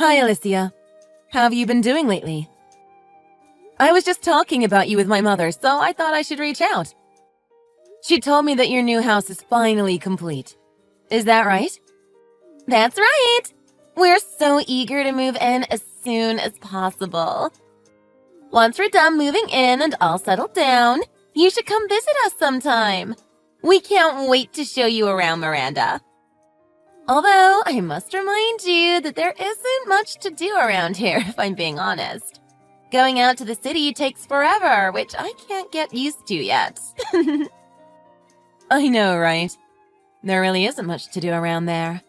Hi, Alicia. How have you been doing lately? I was just talking about you with my mother, so I thought I should reach out. She told me that your new house is finally complete. Is that right? That's right! We're so eager to move in as soon as possible. Once we're done moving in and all settled down, you should come visit us sometime. We can't wait to show you around Miranda. Although, I must remind you that there isn't much to do around here, if I'm being honest. Going out to the city takes forever, which I can't get used to yet. I know, right? There really isn't much to do around there.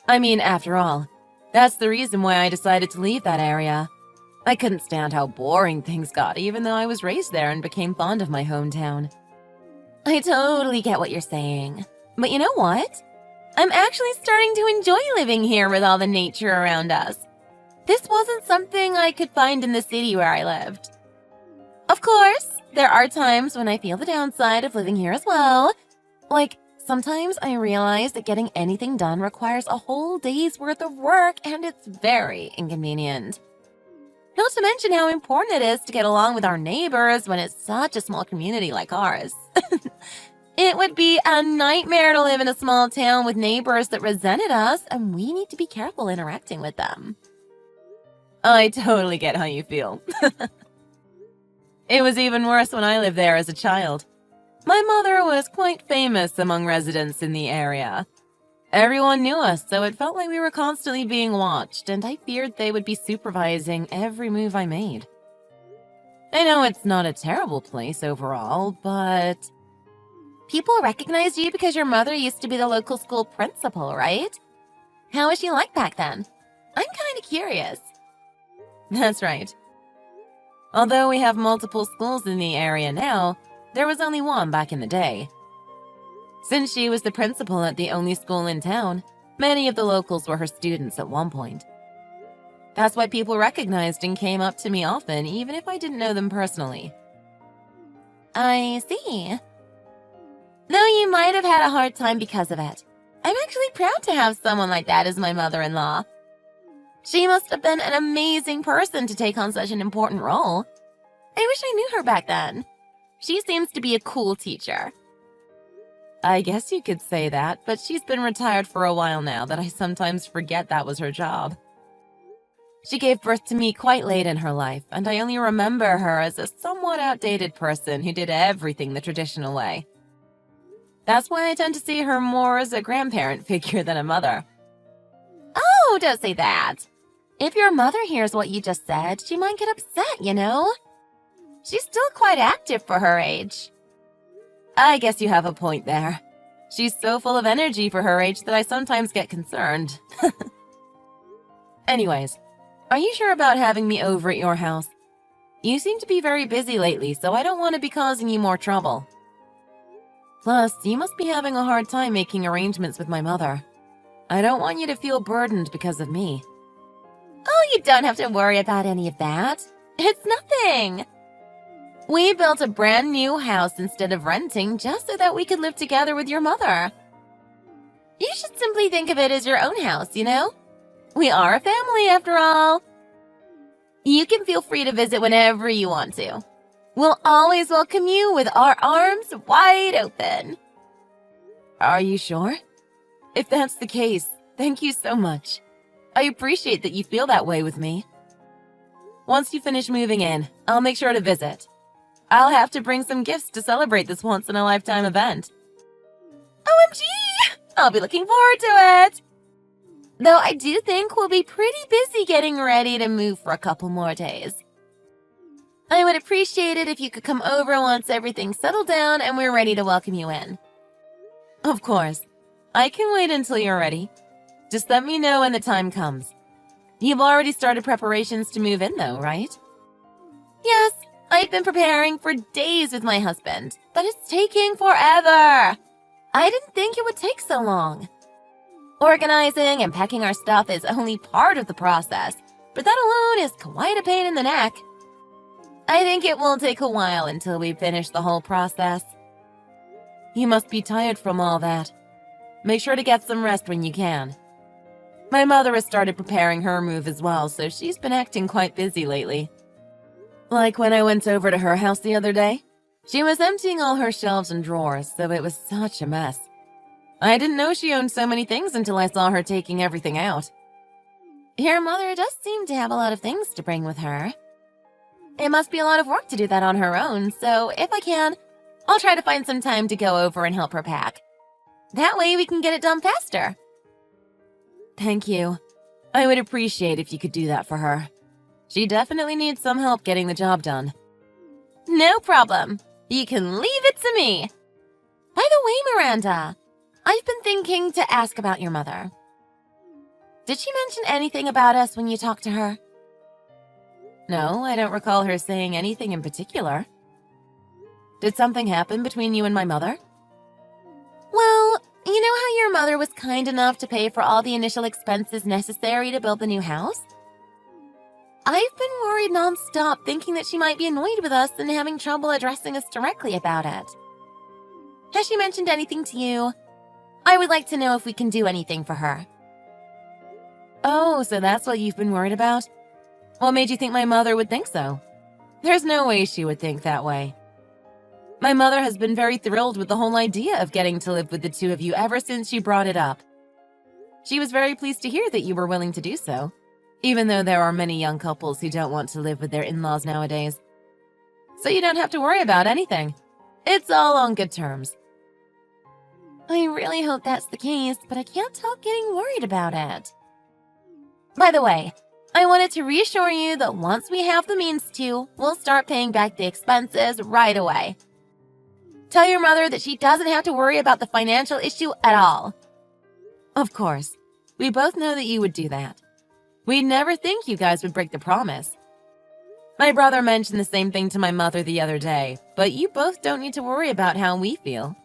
I mean, after all, that's the reason why I decided to leave that area. I couldn't stand how boring things got, even though I was raised there and became fond of my hometown. I totally get what you're saying. But you know what? I'm actually starting to enjoy living here with all the nature around us. This wasn't something I could find in the city where I lived. Of course, there are times when I feel the downside of living here as well. Like, sometimes I realize that getting anything done requires a whole day's worth of work, and it's very inconvenient. Not to mention how important it is to get along with our neighbors when it's such a small community like ours. It would be a nightmare to live in a small town with neighbors that resented us, and we need to be careful interacting with them. I totally get how you feel. It was even worse when I lived there as a child. My mother was quite famous among residents in the area. Everyone knew us, so it felt like we were constantly being watched, and I feared they would be supervising every move I made. I know it's not a terrible place overall, but... People recognize you because your mother used to be the local school principal, right? How was she like back then? I'm kind of curious. That's right. Although we have multiple schools in the area now, there was only one back in the day. Since she was the principal at the only school in town, many of the locals were her students at one point. That's why people recognized and came up to me often, even if I didn't know them personally. I see. Though you might have had a hard time because of it, I'm actually proud to have someone like that as my mother-in-law. She must have been an amazing person to take on such an important role. I wish I knew her back then. She seems to be a cool teacher. I guess you could say that, but she's been retired for a while now that I sometimes forget that was her job. She gave birth to me quite late in her life, and I only remember her as a somewhat outdated person who did everything the traditional way. That's why I tend to see her more as a grandparent figure than a mother. Oh, don't say that. If your mother hears what you just said, she might get upset, you know? She's still quite active for her age. I guess you have a point there. She's so full of energy for her age that I sometimes get concerned. Anyways, are you sure about having me over at your house? You seem to be very busy lately, so I don't want to be causing you more trouble. Plus, you must be having a hard time making arrangements with my mother. I don't want you to feel burdened because of me. Oh, you don't have to worry about any of that. It's nothing. We built a brand new house instead of renting just so that we could live together with your mother. You should simply think of it as your own house, you know? We are a family after all. You can feel free to visit whenever you want to. We'll always welcome you with our arms wide open. Are you sure? If that's the case, thank you so much. I appreciate that you feel that way with me. Once you finish moving in, I'll make sure to visit. I'll have to bring some gifts to celebrate this once-in-a-lifetime event. OMG! I'll be looking forward to it! Though I do think we'll be pretty busy getting ready to move for a couple more days. I would appreciate it if you could come over once everything's settled down and we're ready to welcome you in. Of course. I can wait until you're ready. Just let me know when the time comes. You've already started preparations to move in though, right? Yes, I've been preparing for days with my husband, but it's taking forever. I didn't think it would take so long. Organizing and packing our stuff is only part of the process, but that alone is quite a pain in the neck. I think it will take a while until we finish the whole process. You must be tired from all that. Make sure to get some rest when you can. My mother has started preparing her move as well, so she's been acting quite busy lately. Like when I went over to her house the other day, she was emptying all her shelves and drawers, so it was such a mess. I didn't know she owned so many things until I saw her taking everything out. Your mother does seem to have a lot of things to bring with her. It must be a lot of work to do that on her own, so if I can, I'll try to find some time to go over and help her pack. That way we can get it done faster. Thank you. I would appreciate if you could do that for her. She definitely needs some help getting the job done. No problem. You can leave it to me. By the way, Miranda, I've been thinking to ask about your mother. Did she mention anything about us when you talked to her? No, I don't recall her saying anything in particular. Did something happen between you and my mother? Well, you know how your mother was kind enough to pay for all the initial expenses necessary to build the new house? I've been worried nonstop, thinking that she might be annoyed with us and having trouble addressing us directly about it. Has she mentioned anything to you? I would like to know if we can do anything for her. Oh, so that's what you've been worried about? What made you think my mother would think so? There's no way she would think that way. My mother has been very thrilled with the whole idea of getting to live with the two of you ever since she brought it up. She was very pleased to hear that you were willing to do so, even though there are many young couples who don't want to live with their in-laws nowadays. So you don't have to worry about anything. It's all on good terms. I really hope that's the case, but I can't help getting worried about it. By the way, I wanted to reassure you that once we have the means to, we'll start paying back the expenses right away. Tell your mother that she doesn't have to worry about the financial issue at all. Of course. We both know that you would do that. We'd never think you guys would break the promise. My brother mentioned the same thing to my mother the other day, but you both don't need to worry about how we feel.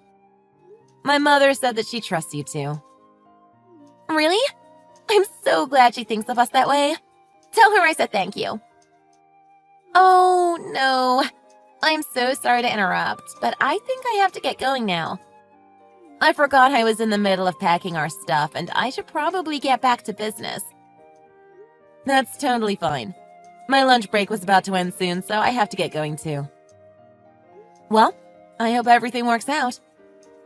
My mother said that she trusts you too. Really? I'm so glad she thinks of us that way. Tell her I said thank you. Oh, no. I'm so sorry to interrupt, but I think I have to get going now. I forgot I was in the middle of packing our stuff, and I should probably get back to business. That's totally fine. My lunch break was about to end soon, so I have to get going too. Well, I hope everything works out.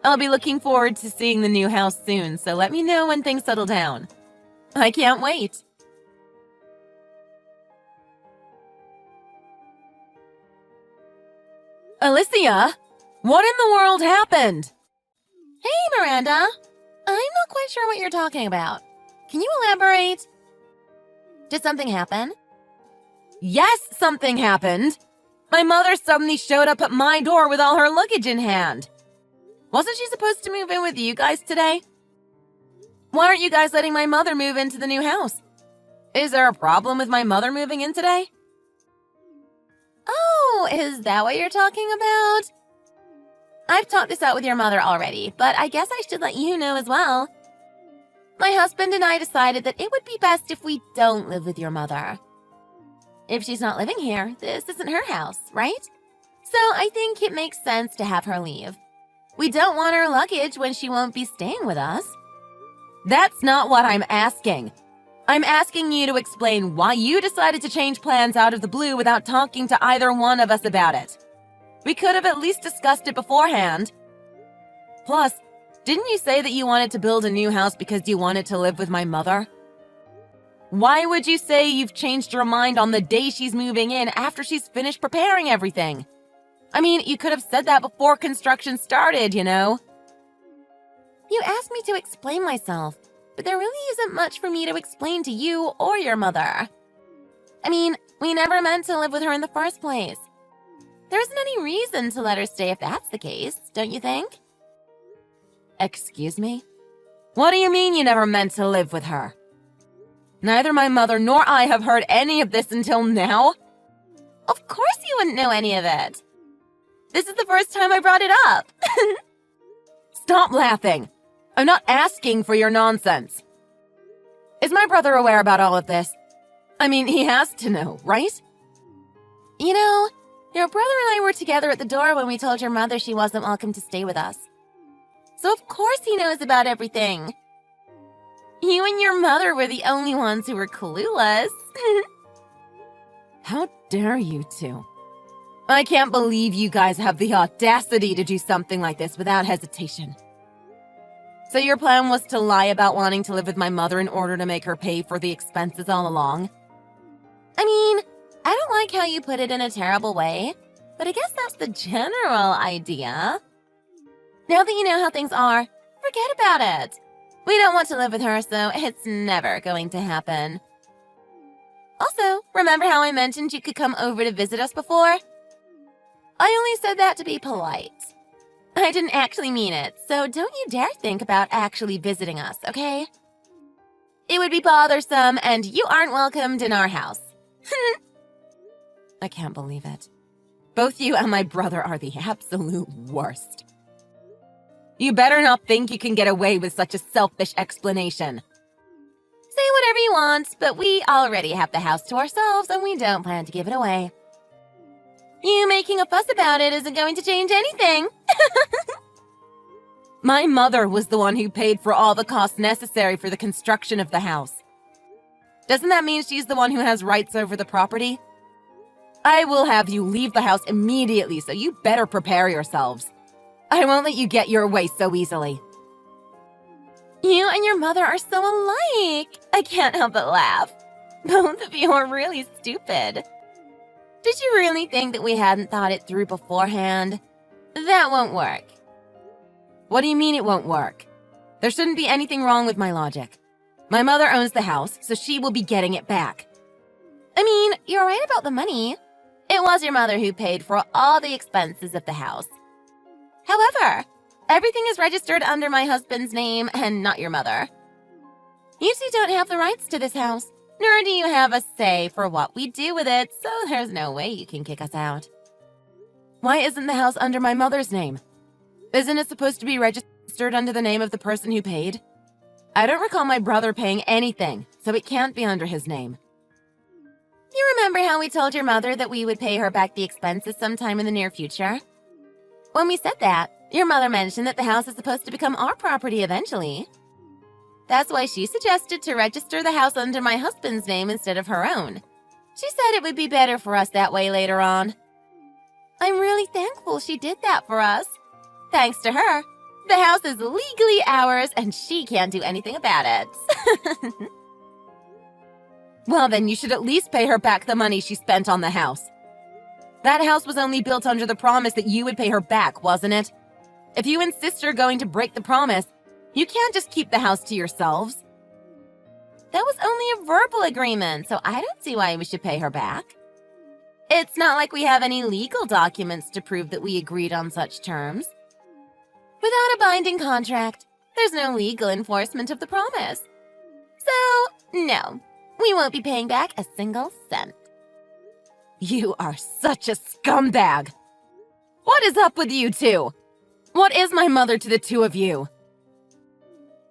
I'll be looking forward to seeing the new house soon, so let me know when things settle down. I can't wait. Alicia, what in the world happened? Hey, Miranda. I'm not quite sure what you're talking about. Can you elaborate? Did something happen? Yes, something happened. My mother suddenly showed up at my door with all her luggage in hand. Wasn't she supposed to move in with you guys today? Why aren't you guys letting my mother move into the new house? Is there a problem with my mother moving in today? Oh, is that what you're talking about? I've talked this out with your mother already, but I guess I should let you know as well. My husband and I decided that it would be best if we don't live with your mother. If she's not living here, this isn't her house, right? So I think it makes sense to have her leave. We don't want her luggage when she won't be staying with us. That's not what I'm asking. I'm asking you to explain why you decided to change plans out of the blue without talking to either one of us about it. We could have at least discussed it beforehand. Plus, didn't you say that you wanted to build a new house because you wanted to live with my mother? Why would you say you've changed your mind on the day she's moving in after she's finished preparing everything? I mean, you could have said that before construction started, you know? You asked me to explain myself, but there really isn't much for me to explain to you or your mother. I mean, we never meant to live with her in the first place. There isn't any reason to let her stay if that's the case, don't you think? Excuse me? What do you mean you never meant to live with her? Neither my mother nor I have heard any of this until now. Of course you wouldn't know any of it. This is the first time I brought it up. Stop laughing. I'm not asking for your nonsense. Is my brother aware about all of this? I mean, he has to know, right? You know, your brother and I were together at the door when we told your mother she wasn't welcome to stay with us. So of course he knows about everything. You and your mother were the only ones who were clueless. How dare you two? I can't believe you guys have the audacity to do something like this without hesitation. So your plan was to lie about wanting to live with my mother in order to make her pay for the expenses all along? I mean, I don't like how you put it in a terrible way, but I guess that's the general idea. Now that you know how things are, forget about it. We don't want to live with her, so it's never going to happen. Also, remember how I mentioned you could come over to visit us before? I only said that to be polite. I didn't actually mean it, so don't you dare think about actually visiting us, okay? It would be bothersome, and you aren't welcomed in our house. I can't believe it. Both you and my brother are the absolute worst. You better not think you can get away with such a selfish explanation. Say whatever you want, but we already have the house to ourselves, and we don't plan to give it away. You making a fuss about it isn't going to change anything. My mother was the one who paid for all the costs necessary for the construction of the house. Doesn't that mean she's the one who has rights over the property? I will have you leave the house immediately, so you better prepare yourselves. I won't let you get your way so easily. You and your mother are so alike. I can't help but laugh. Both of you are really stupid. Did you really think that we hadn't thought it through beforehand? That won't work. What do you mean it won't work? There shouldn't be anything wrong with my logic. My mother owns the house, so she will be getting it back. I mean, you're right about the money. It was your mother who paid for all the expenses of the house. However, everything is registered under my husband's name and not your mother. You two don't have the rights to this house, nor do you have a say for what we do with it, so there's no way you can kick us out. Why isn't the house under my mother's name? Isn't it supposed to be registered under the name of the person who paid? I don't recall my brother paying anything, so it can't be under his name. You remember how we told your mother that we would pay her back the expenses sometime in the near future? When we said that, your mother mentioned that the house is supposed to become our property eventually. That's why she suggested to register the house under my husband's name instead of her own. She said it would be better for us that way later on. I'm really thankful she did that for us. Thanks to her, the house is legally ours and she can't do anything about it. Well, then you should at least pay her back the money she spent on the house. That house was only built under the promise that you would pay her back, wasn't it? If you insist you're going to break the promise, you can't just keep the house to yourselves. That was only a verbal agreement, so I don't see why we should pay her back. It's not like we have any legal documents to prove that we agreed on such terms. Without a binding contract, there's no legal enforcement of the promise. So, no, we won't be paying back a single cent. You are such a scumbag! What is up with you two? What is my mother to the two of you?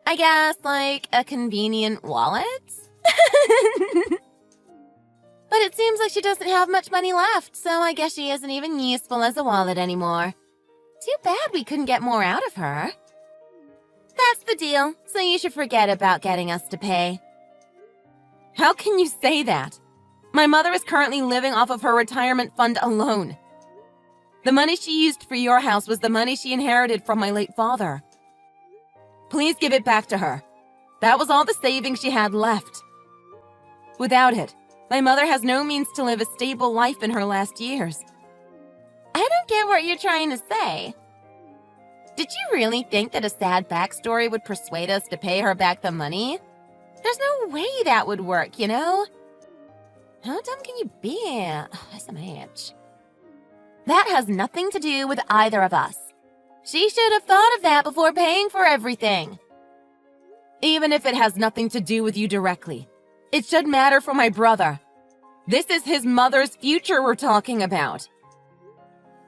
I guess, like, a convenient wallet? But it seems like she doesn't have much money left, so I guess she isn't even useful as a wallet anymore. Too bad we couldn't get more out of her. That's the deal, so you should forget about getting us to pay. How can you say that? My mother is currently living off of her retirement fund alone. The money she used for your house was the money she inherited from my late father. Please give it back to her. That was all the savings she had left. Without it, my mother has no means to live a stable life in her last years. I don't get what you're trying to say. Did you really think that a sad backstory would persuade us to pay her back the money? There's no way that would work, you know? How dumb can you be? SMH. That has nothing to do with either of us. She should have thought of that before paying for everything. Even if it has nothing to do with you directly, it should matter for my brother. This is his mother's future we're talking about.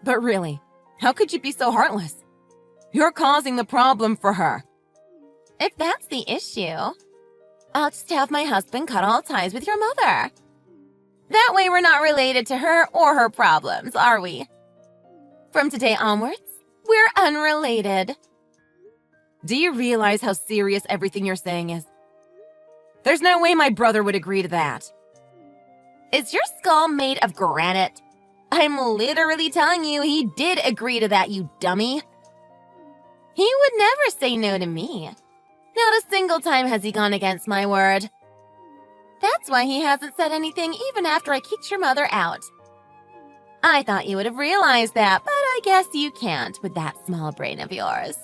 But really, how could you be so heartless? You're causing the problem for her. If that's the issue, I'll just have my husband cut all ties with your mother. That way we're not related to her or her problems, are we? From today onwards, we're unrelated. Do you realize how serious everything you're saying is? There's no way my brother would agree to that. Is your skull made of granite? I'm literally telling you he did agree to that, you dummy. He would never say no to me. Not a single time has he gone against my word. That's why he hasn't said anything even after I kicked your mother out. I thought you would have realized that, but I guess you can't with that small brain of yours.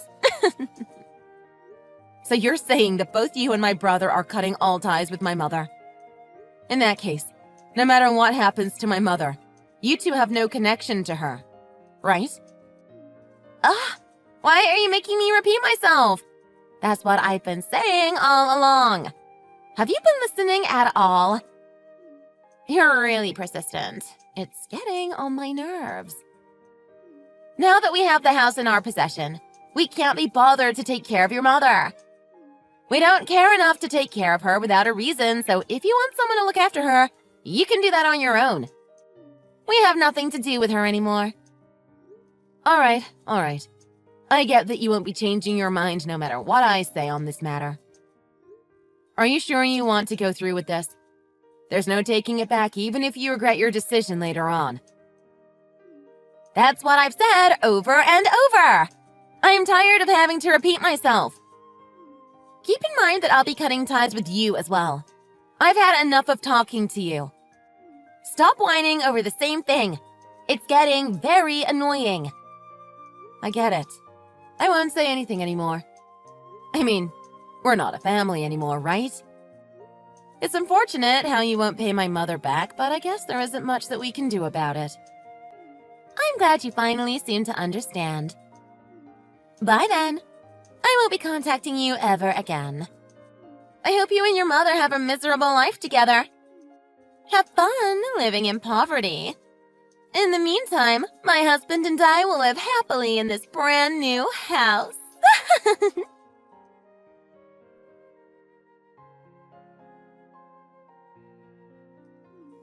So you're saying that both you and my brother are cutting all ties with my mother? In that case, no matter what happens to my mother, you two have no connection to her, right? Why are you making me repeat myself? That's what I've been saying all along. Have you been listening at all? You're really persistent. It's getting on my nerves. Now that we have the house in our possession, we can't be bothered to take care of your mother. We don't care enough to take care of her without a reason, so if you want someone to look after her, you can do that on your own. We have nothing to do with her anymore. All right. I get that you won't be changing your mind no matter what I say on this matter. Are you sure you want to go through with this? There's no taking it back even if you regret your decision later on. That's what I've said over and over. I'm tired of having to repeat myself. Keep in mind that I'll be cutting ties with you as well. I've had enough of talking to you. Stop whining over the same thing. It's getting very annoying. I get it. I won't say anything anymore. I mean, we're not a family anymore, right? It's unfortunate how you won't pay my mother back, but I guess there isn't much that we can do about it. I'm glad you finally seem to understand. Bye then. I won't be contacting you ever again. I hope you and your mother have a miserable life together. Have fun living in poverty. In the meantime, my husband and I will live happily in this brand new house.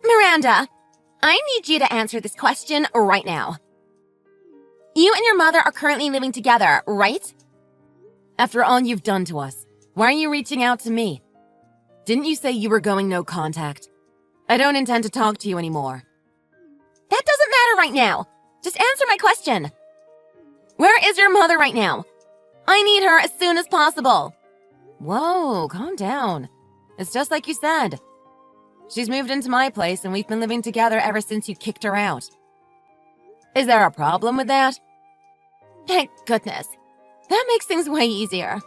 Miranda, I need you to answer this question right now. You and your mother are currently living together, right? After all you've done to us, why are you reaching out to me? Didn't you say you were going no contact? I don't intend to talk to you anymore. That doesn't matter right now. Just answer my question. Where is your mother right now? I need her as soon as possible. Whoa, calm down. It's just like you said. She's moved into my place and we've been living together ever since you kicked her out. Is there a problem with that? Thank goodness. That makes things way easier.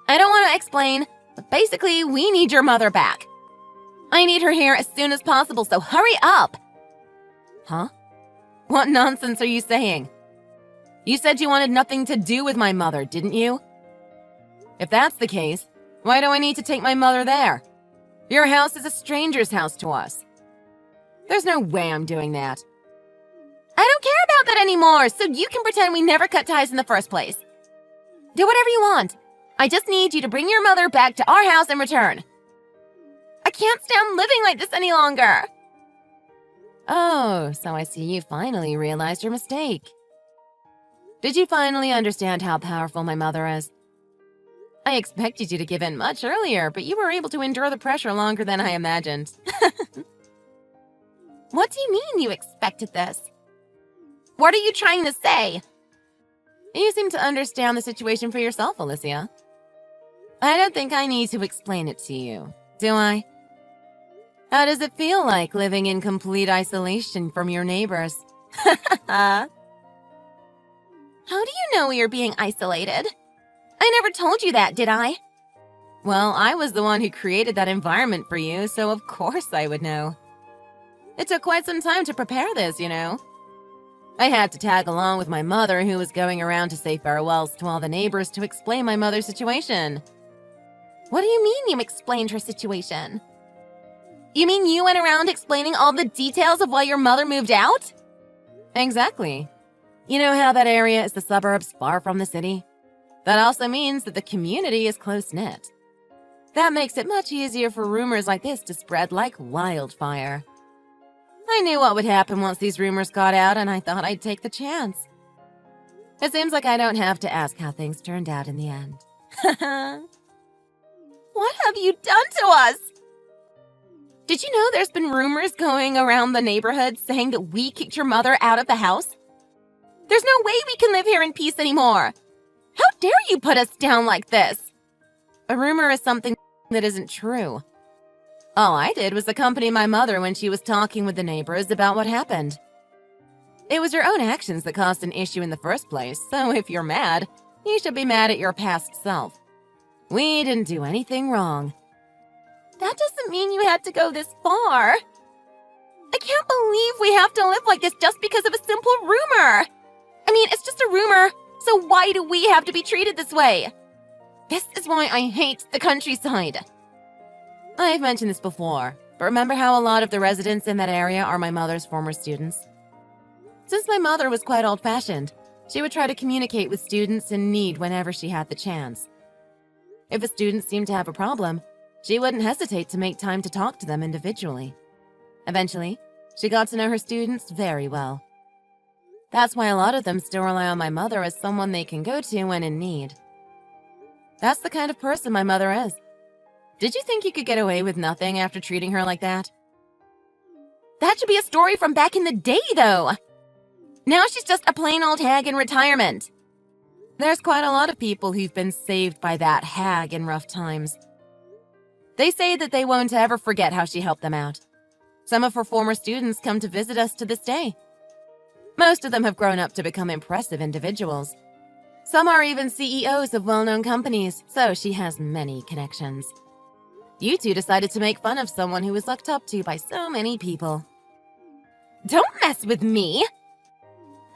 I don't want to explain, but basically we need your mother back. I need her here as soon as possible, so hurry up! Huh? What nonsense are you saying? You said you wanted nothing to do with my mother, didn't you? If that's the case, why do I need to take my mother there? Your house is a stranger's house to us. There's no way I'm doing that. I don't care about that anymore, so you can pretend we never cut ties in the first place. Do whatever you want. I just need you to bring your mother back to our house in return. I can't stand living like this any longer. Oh, so I see you finally realized your mistake. Did you finally understand how powerful my mother is? I expected you to give in much earlier, but you were able to endure the pressure longer than I imagined. What do you mean you expected this? What are you trying to say? You seem to understand the situation for yourself, Alicia. I don't think I need to explain it to you, do I? How does it feel like living in complete isolation from your neighbors? How do you know you're being isolated? I never told you that, did I? Well, I was the one who created that environment for you, so of course I would know. It took quite some time to prepare this, you know. I had to tag along with my mother, who was going around to say farewells to all the neighbors to explain my mother's situation. What do you mean you explained her situation? You mean you went around explaining all the details of why your mother moved out? Exactly. You know how that area is the suburbs far from the city? That also means that the community is close-knit. That makes it much easier for rumors like this to spread like wildfire. I knew what would happen once these rumors got out, and I thought I'd take the chance. It seems like I don't have to ask how things turned out in the end. What have you done to us? Did you know there's been rumors going around the neighborhood saying that we kicked your mother out of the house? There's no way we can live here in peace anymore. How dare you put us down like this? A rumor is something that isn't true. All I did was accompany my mother when she was talking with the neighbors about what happened. It was your own actions that caused an issue in the first place, so if you're mad, you should be mad at your past self. We didn't do anything wrong. That doesn't mean you had to go this far. I can't believe we have to live like this just because of a simple rumor. I mean, it's just a rumor, so why do we have to be treated this way? This is why I hate the countryside. I've mentioned this before, but remember how a lot of the residents in that area are my mother's former students? Since my mother was quite old-fashioned, she would try to communicate with students in need whenever she had the chance. If a student seemed to have a problem, she wouldn't hesitate to make time to talk to them individually. Eventually, she got to know her students very well. That's why a lot of them still rely on my mother as someone they can go to when in need. That's the kind of person my mother is. Did you think you could get away with nothing after treating her like that? That should be a story from back in the day, though. Now she's just a plain old hag in retirement. There's quite a lot of people who've been saved by that hag in rough times. They say that they won't ever forget how she helped them out. Some of her former students come to visit us to this day. Most of them have grown up to become impressive individuals. Some are even CEOs of well-known companies, so she has many connections. You two decided to make fun of someone who was looked up to by so many people. Don't mess with me!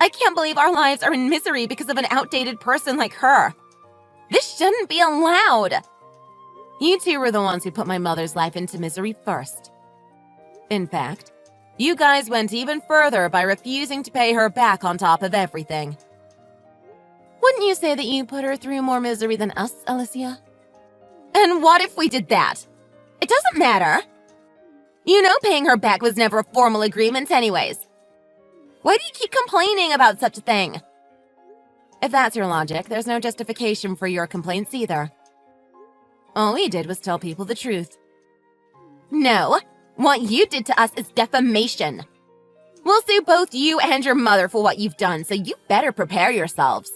I can't believe our lives are in misery because of an outdated person like her. This shouldn't be allowed. You two were the ones who put my mother's life into misery first. In fact, you guys went even further by refusing to pay her back on top of everything. Wouldn't you say that you put her through more misery than us, Alicia? And what if we did that? It doesn't matter. You know paying her back was never a formal agreement anyways. Why do you keep complaining about such a thing? If that's your logic, there's no justification for your complaints either. All we did was tell people the truth. No, what you did to us is defamation. We'll sue both you and your mother for what you've done, so you better prepare yourselves.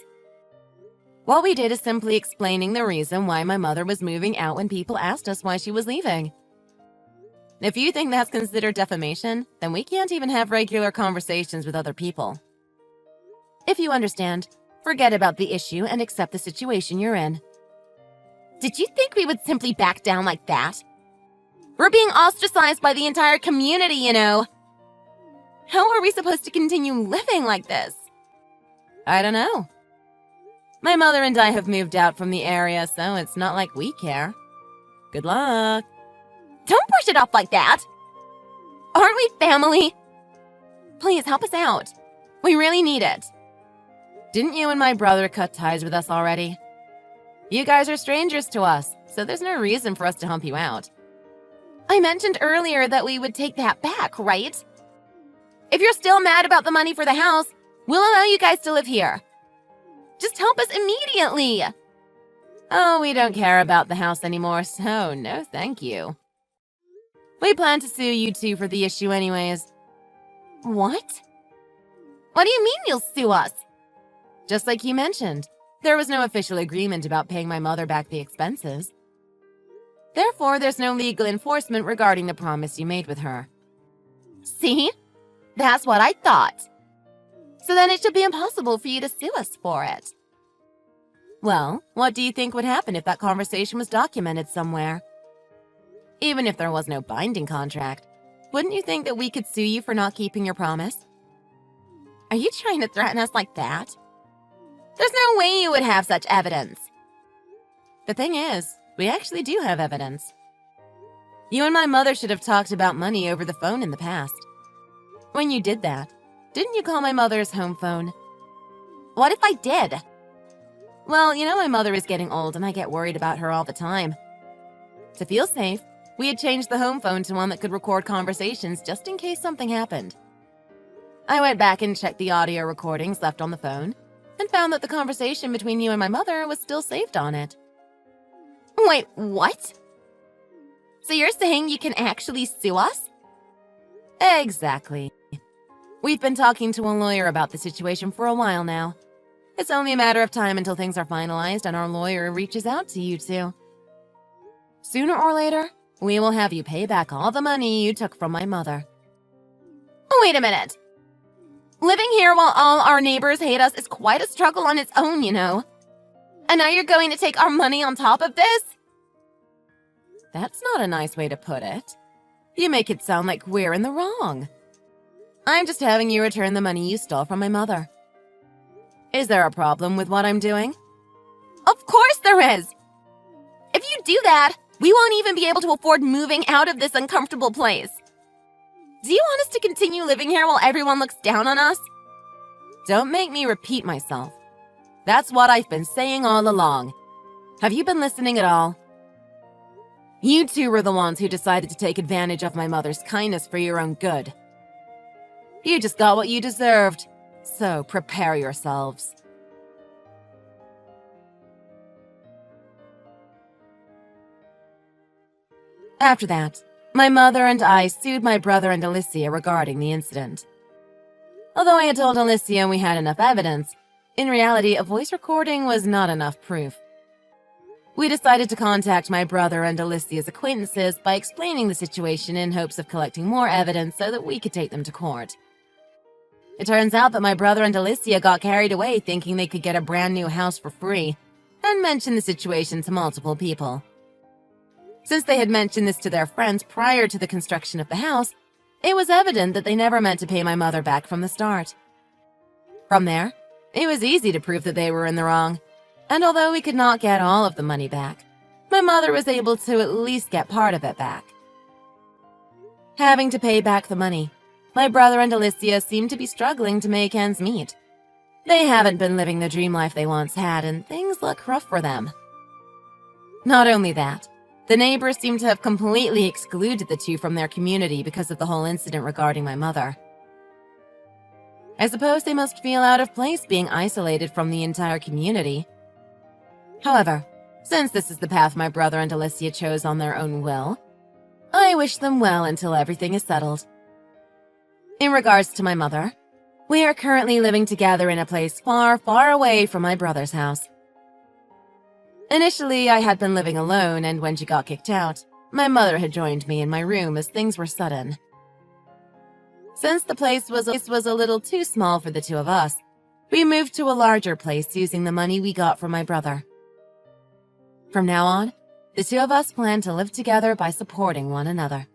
What we did is simply explaining the reason why my mother was moving out when people asked us why she was leaving. If you think that's considered defamation, then we can't even have regular conversations with other people. If you understand, forget about the issue and accept the situation you're in. Did you think we would simply back down like that? We're being ostracized by the entire community, you know. How are we supposed to continue living like this? I don't know. My mother and I have moved out from the area, so it's not like we care. Good luck. Don't push it off like that! Aren't we family? Please help us out. We really need it. Didn't you and my brother cut ties with us already? You guys are strangers to us, so there's no reason for us to hump you out. I mentioned earlier that we would take that back, right? If you're still mad about the money for the house, we'll allow you guys to live here. Just help us immediately! Oh, we don't care about the house anymore, so no thank you. We plan to sue you two for the issue anyways. What? What do you mean you'll sue us? Just like you mentioned, there was no official agreement about paying my mother back the expenses. Therefore, there's no legal enforcement regarding the promise you made with her. See? That's what I thought. So then it should be impossible for you to sue us for it. Well, what do you think would happen if that conversation was documented somewhere? Even if there was no binding contract, wouldn't you think that we could sue you for not keeping your promise? Are you trying to threaten us like that? There's no way you would have such evidence. The thing is, we actually do have evidence. You and my mother should have talked about money over the phone in the past. When you did that, didn't you call my mother's home phone? What if I did? Well, you know my mother is getting old and I get worried about her all the time. To feel safe, we had changed the home phone to one that could record conversations just in case something happened. I went back and checked the audio recordings left on the phone and found that the conversation between you and my mother was still saved on it. Wait, what? So you're saying you can actually sue us? Exactly. We've been talking to a lawyer about the situation for a while now. It's only a matter of time until things are finalized and our lawyer reaches out to you two. Sooner or later, we will have you pay back all the money you took from my mother. Wait a minute. Living here while all our neighbors hate us is quite a struggle on its own, you know. And now you're going to take our money on top of this? That's not a nice way to put it. You make it sound like we're in the wrong. I'm just having you return the money you stole from my mother. Is there a problem with what I'm doing? Of course there is! If you do that, we won't even be able to afford moving out of this uncomfortable place. Do you want us to continue living here while everyone looks down on us? Don't make me repeat myself. That's what I've been saying all along. Have you been listening at all? You two were the ones who decided to take advantage of my mother's kindness for your own good. You just got what you deserved, so prepare yourselves. After that, my mother and I sued my brother and Alicia regarding the incident. Although I had told Alicia we had enough evidence, in reality, a voice recording was not enough proof. We decided to contact my brother and Alicia's acquaintances by explaining the situation in hopes of collecting more evidence so that we could take them to court. It turns out that my brother and Alicia got carried away thinking they could get a brand new house for free and mentioned the situation to multiple people. Since they had mentioned this to their friends prior to the construction of the house, it was evident that they never meant to pay my mother back from the start. From there, it was easy to prove that they were in the wrong, and although we could not get all of the money back, my mother was able to at least get part of it back. Having to pay back the money, my brother and Alicia seemed to be struggling to make ends meet. They haven't been living the dream life they once had, and things look rough for them. Not only that, the neighbors seem to have completely excluded the two from their community because of the whole incident regarding my mother. I suppose they must feel out of place being isolated from the entire community. However, since this is the path my brother and Alicia chose on their own will, I wish them well until everything is settled. In regards to my mother, we are currently living together in a place far, far away from my brother's house. Initially, I had been living alone, and when she got kicked out, my mother had joined me in my room as things were sudden. Since the place was a little too small for the two of us, we moved to a larger place using the money we got from my brother. From now on, the two of us plan to live together by supporting one another.